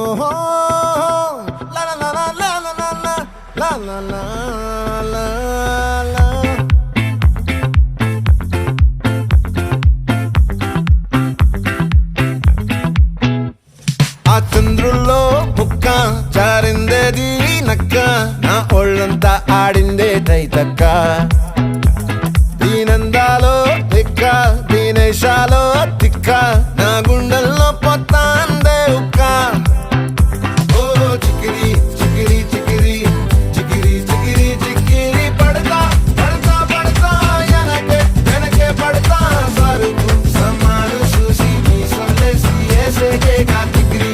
ఓహో లా లా లా లా లా లా లా లా లా లా లా. ఆ చంద్రుల్లో ముక్క జారిందేది నక్క, నా ఒళ్ళంతా ఆడిందే తైతక్క. దీనందాలో తిక్క, దీనేశాలో తిక్క, నా గుండెల్లో పొత్తాందే ఉక్క. ఓ చికిరి చికిరి చికిరి చికిరి చికిరి చికిరి పడతా పడతా పడతా వెనకే వెనకే పడతా. సరుకు సమాను చూసి మీ సొల్లేసి ఏసేకే గా చికిరి